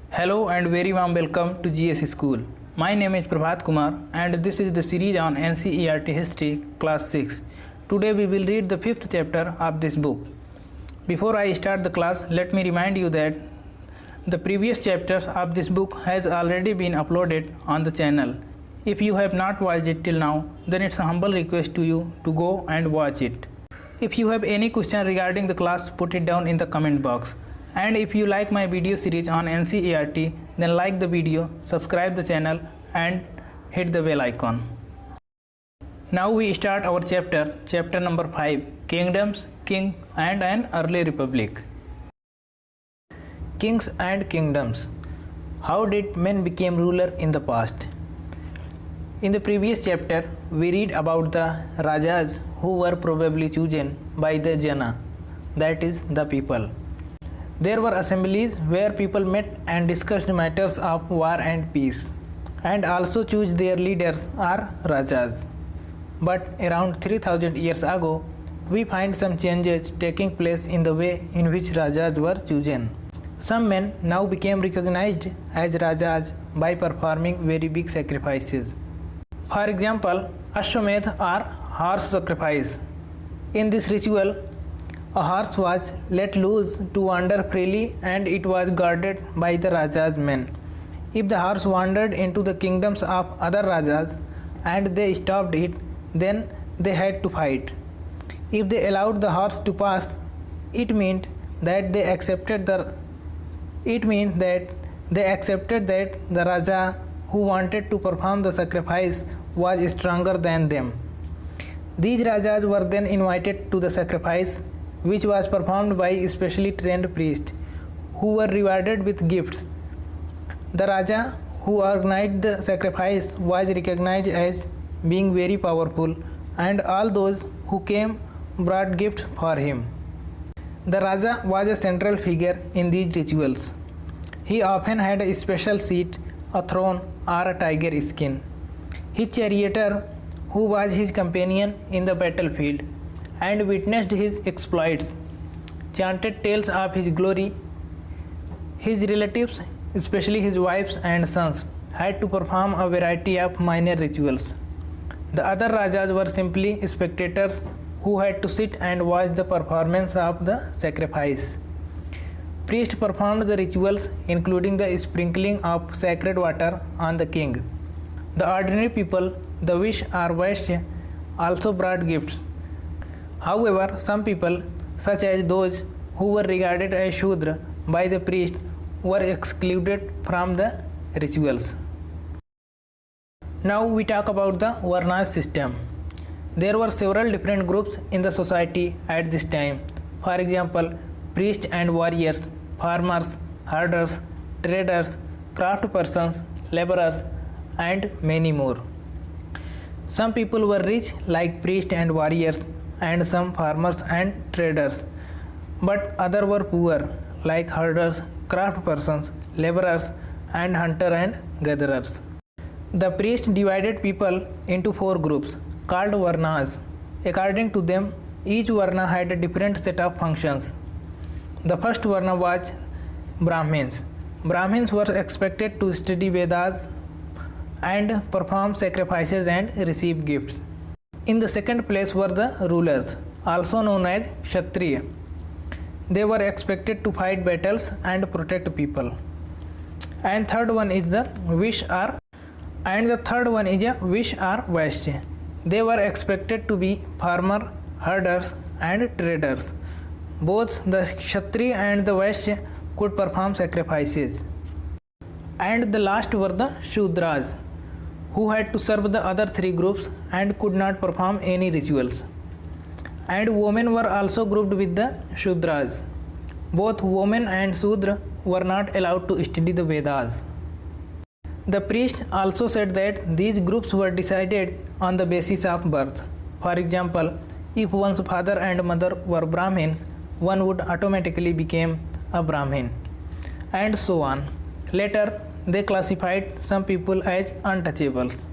Hello and very warm welcome to GS School. My name is Prabhat Kumar and this is the series on NCERT History Class 6. Today we will read the 5th chapter of this book. Before I start the class, let me remind you that the previous chapters of this book has already been uploaded on the channel. If you have not watched it till now, then it's a humble request to you to go and watch it. If you have any question regarding the class, put it down in the comment box. And if you like my video series on NCERT, then like the video, subscribe the channel and hit the bell icon. Now we start our chapter number 5, Kingdoms, King and an Early Republic. Kings and Kingdoms. How did men become ruler in the past? In the previous chapter, we read about the Rajas who were probably chosen by the Jana, that is the people. There were assemblies where people met and discussed matters of war and peace, and also chose their leaders or Rajas. But around 3000 years ago, we find some changes taking place in the way in which Rajas were chosen. Some men now became recognized as Rajas by performing very big sacrifices. For example, Ashwamedh or horse sacrifice. In this ritual, a horse was let loose to wander freely and it was guarded by the Raja's men. If the horse wandered into the kingdoms of other Rajas and they stopped it, then they had to fight. If they allowed the horse to pass, it meant that they accepted that the Raja who wanted to perform the sacrifice was stronger than them. These Rajas were then invited to the sacrifice, which was performed by specially trained priests who were rewarded with gifts. The Raja who organized the sacrifice was recognized as being very powerful, and all those who came brought gifts for him. The Raja was a central figure in these rituals. He often had a special seat, a throne, or a tiger skin. His charioteer, who was his companion in the battlefield and witnessed his exploits, chanted tales of his glory. His relatives, especially his wives and sons, had to perform a variety of minor rituals. The other Rajas were simply spectators who had to sit and watch the performance of the sacrifice. Priests performed the rituals, including the sprinkling of sacred water on the king. The ordinary people, the Vish or Vaishya, also brought gifts. However, some people, such as those who were regarded as Shudra by the priest, were excluded from the rituals. Now we talk about the Varnas system. There were several different groups in the society at this time. For example, priests and warriors, farmers, herders, traders, craft persons, laborers, and many more. Some people were rich like priests and warriors, and some farmers and traders, but others were poor like herders, craft persons, laborers, and hunter and gatherers. The priest divided people into 4 groups called Varnas. According to them, each Varna had a different set of functions. The first Varna was Brahmins. Brahmins were expected to study Vedas and perform sacrifices and receive gifts. In the second place were the rulers, also known as Kshatriya. They were expected to fight battles and protect people. And third one is a Vish or Vaishya. They were expected to be farmer, herders, and traders. Both the Kshatriya and the Vaishya could perform sacrifices. And the last were the Shudras, who had to serve the other 3 groups and could not perform any rituals. And women were also grouped with the Shudras. Both women and Shudra were not allowed to study the Vedas. The priest also said that these groups were decided on the basis of birth. For example, if one's father and mother were Brahmins, one would automatically become a Brahmin, and so on. Later, they classified some people as untouchables.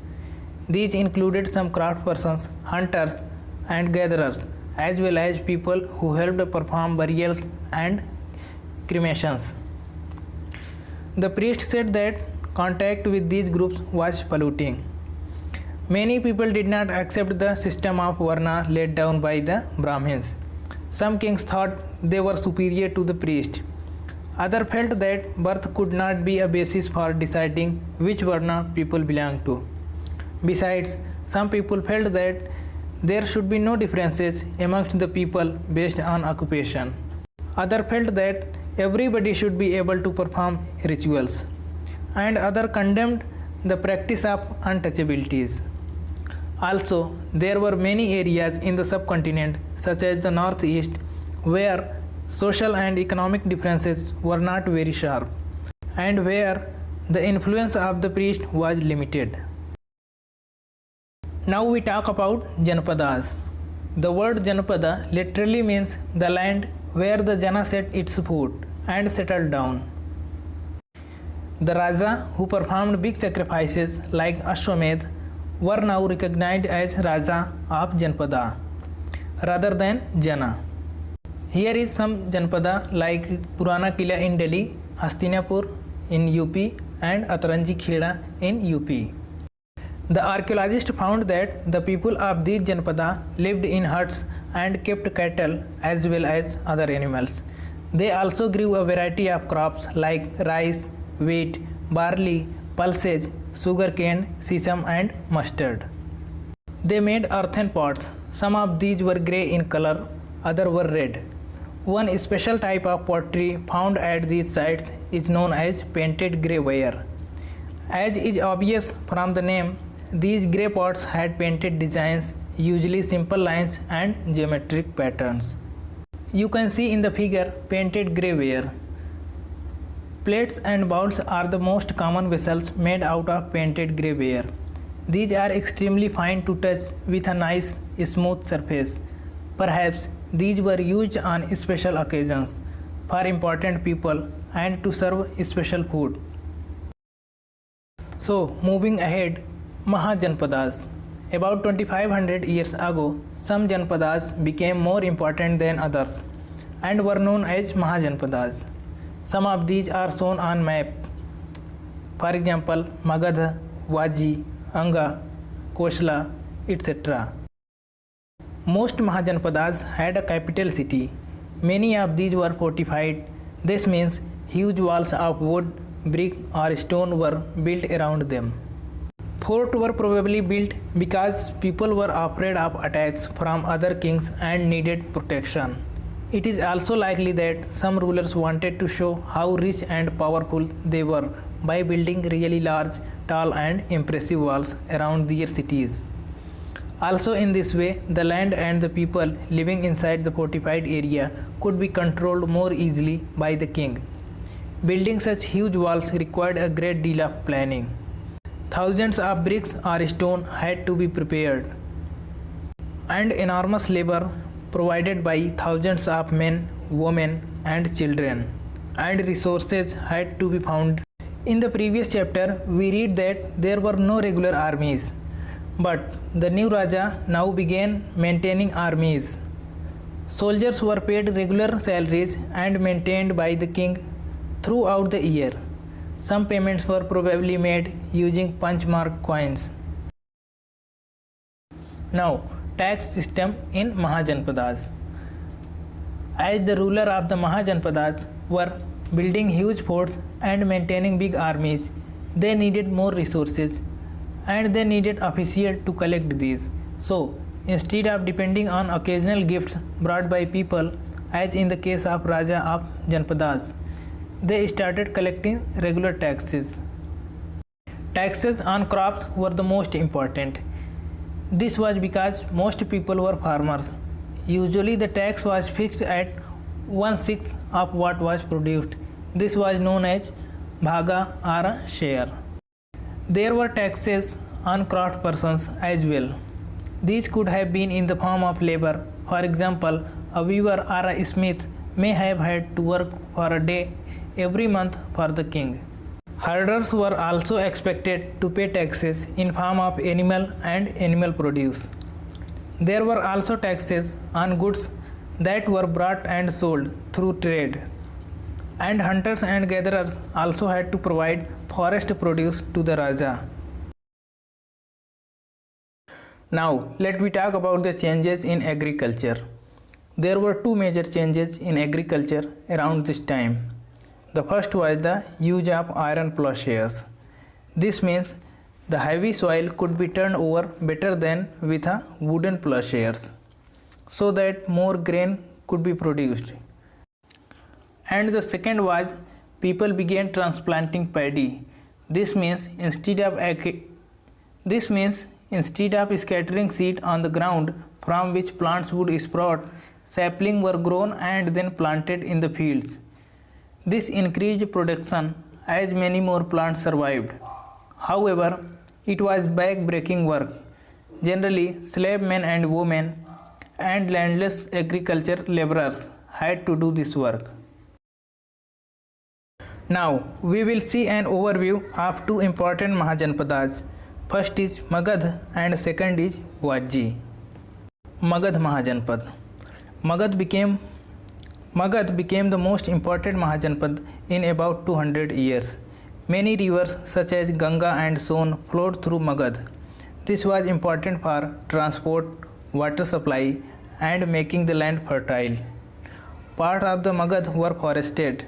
These included some craft persons, hunters, and gatherers, as well as people who helped perform burials and cremations. The priest said that contact with these groups was polluting. Many people did not accept the system of Varna laid down by the Brahmins. Some kings thought they were superior to the priest. Others felt that birth could not be a basis for deciding which Varna people belonged to. Besides, some people felt that there should be no differences amongst the people based on occupation. Others felt that everybody should be able to perform rituals. And others condemned the practice of untouchabilities. Also, there were many areas in the subcontinent, such as the northeast, where social and economic differences were not very sharp, and where the influence of the priest was limited. Now we talk about Janapadas. The word Janapada literally means the land where the Jana set its foot and settled down. The Raja who performed big sacrifices like Ashwamedh were now recognized as Raja of Janapada rather than Jana. Here is some Janapada like Purana Kila in Delhi, Hastinapur in UP and Ataranji Kheda in UP. The archaeologists found that the people of these Janapada lived in huts and kept cattle as well as other animals. They also grew a variety of crops like rice, wheat, barley, pulses, sugarcane, sesame and mustard. They made earthen pots. Some of these were grey in color, others were red. One special type of pottery found at these sites is known as painted grey ware. As is obvious from the name, these grey pots had painted designs, usually simple lines and geometric patterns. You can see in the figure painted grey ware. Plates and bowls are the most common vessels made out of painted grey ware. These are extremely fine to touch with a nice smooth surface. Perhaps these were used on special occasions, for important people and to serve special food. So moving ahead, Mahajanpadas. About 2500 years ago, some Janpadas became more important than others and were known as Mahajanpadas. Some of these are shown on map. For example, Magadha, Vaji, Anga, Kosala, etc. Most Mahajanpadas had a capital city. Many of these were fortified. This means huge walls of wood, brick or stone were built around them. Forts were probably built because people were afraid of attacks from other kings and needed protection. It is also likely that some rulers wanted to show how rich and powerful they were by building really large, tall and impressive walls around their cities. Also in this way, the land and the people living inside the fortified area could be controlled more easily by the king. Building such huge walls required a great deal of planning. Thousands of bricks or stone had to be prepared, and enormous labor provided by thousands of men, women and children, and resources had to be found. In the previous chapter, we read that there were no regular armies, but the new Raja now began maintaining armies. Soldiers were paid regular salaries and maintained by the king throughout the year. Some payments were probably made using punch-mark coins. Now, tax system in Mahajanpadas. As the ruler of the Mahajanpadas were building huge forts and maintaining big armies, they needed more resources and they needed officials to collect these. So, instead of depending on occasional gifts brought by people, as in the case of Raja of Janpadas, they started collecting regular taxes. Taxes on crops were the most important. This was because most people were farmers. Usually the tax was fixed at 1/6 of what was produced. This was known as bhaga or a share. There were taxes on craft persons as well. These could have been in the form of labor. For example, a weaver or a smith may have had to work for a day every month for the king. Herders were also expected to pay taxes in form of animal and animal produce. There were also taxes on goods that were brought and sold through trade. And hunters and gatherers also had to provide forest produce to the Raja. Now, let me talk about the changes in agriculture. There were two major changes in agriculture around this time. The first was the use of iron plowshares. This means the heavy soil could be turned over better than with a wooden plowshares, so that more grain could be produced. And the second was people began transplanting paddy. This means instead of scattering seed on the ground from which plants would sprout, saplings were grown and then planted in the fields. This increased production as many more plants survived. However, it was back-breaking work. Generally, slave men and women and landless agriculture laborers had to do this work. Now, we will see an overview of two important Mahajanpadas. First is Magadh and second is Vajji. Magadh Mahajanpad. Magadh became the most important Mahajanpad in about 200 years. Many rivers such as Ganga and Son flowed through Magadh. This was important for transport, water supply, and making the land fertile. Part of the Magadh were forested.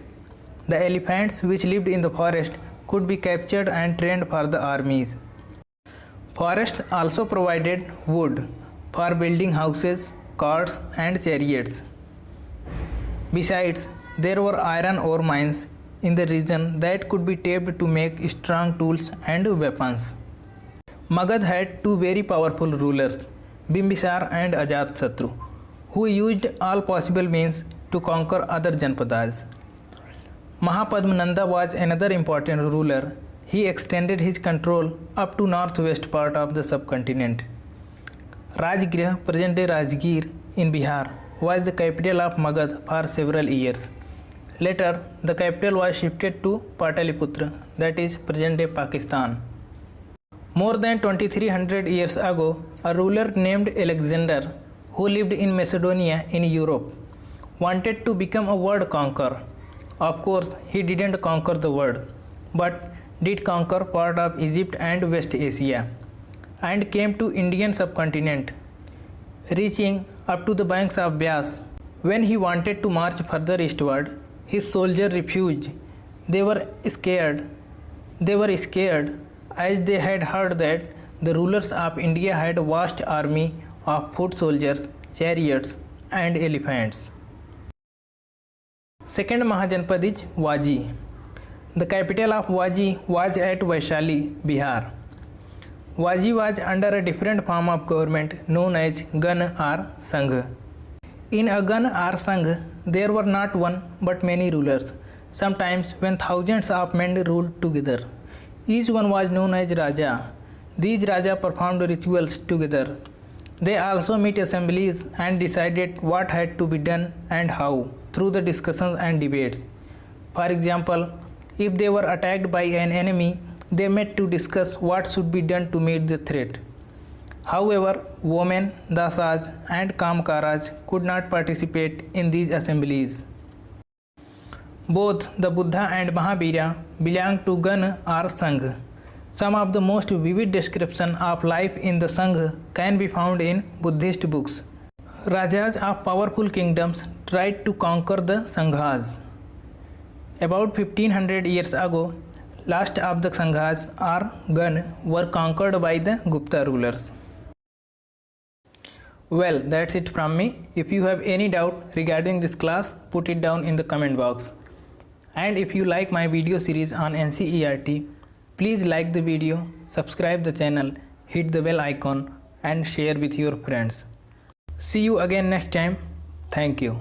The elephants which lived in the forest could be captured and trained for the armies. Forests also provided wood for building houses, carts, and chariots. Besides, there were iron ore mines in the region that could be tapped to make strong tools and weapons. Magadh had two very powerful rulers, Bimbisar and Ajatasattu, who used all possible means to conquer other Janpadas. Mahapadmananda was another important ruler. He extended his control up to northwest part of the subcontinent. Rajgriha, present-day Rajgir in Bihar, was the capital of Magadh for several years. Later, the capital was shifted to Pataliputra, that is present-day Pakistan. More than 2300 years ago, a ruler named Alexander, who lived in Macedonia in Europe, wanted to become a world conqueror. Of course, he didn't conquer the world, but did conquer part of Egypt and West Asia, and came to Indian subcontinent, reaching up to the banks of Beas. When he wanted to march further eastward, his soldiers refused. They were scared as they had heard that the rulers of India had a vast army of foot soldiers, chariots, and elephants. Second Mahajanpad is Vajji. The capital of Vajji was at Vaishali, Bihar. Vajji was under a different form of government known as Gan or Sangh. In a Gan or Sangh, there were not one but many rulers, sometimes when thousands of men ruled together. Each one was known as Raja. These Raja performed rituals together. They also met assemblies and decided what had to be done and how, through the discussions and debates. For example, if they were attacked by an enemy, they met to discuss what should be done to meet the threat. However, women, dasas, and kamkaraj could not participate in these assemblies. Both the Buddha and Mahavira belonged to Gan or Sangh. Some of the most vivid description of life in the Sangh can be found in Buddhist books. Rajas of powerful kingdoms tried to conquer the Sanghas. About 1500 years ago, last of the Sanghas or Gan were conquered by the Gupta rulers. Well, that's it from me. If you have any doubt regarding this class, put it down in the comment box. And if you like my video series on NCERT, please like the video, subscribe the channel, hit the bell icon and share with your friends. See you again next time. Thank you.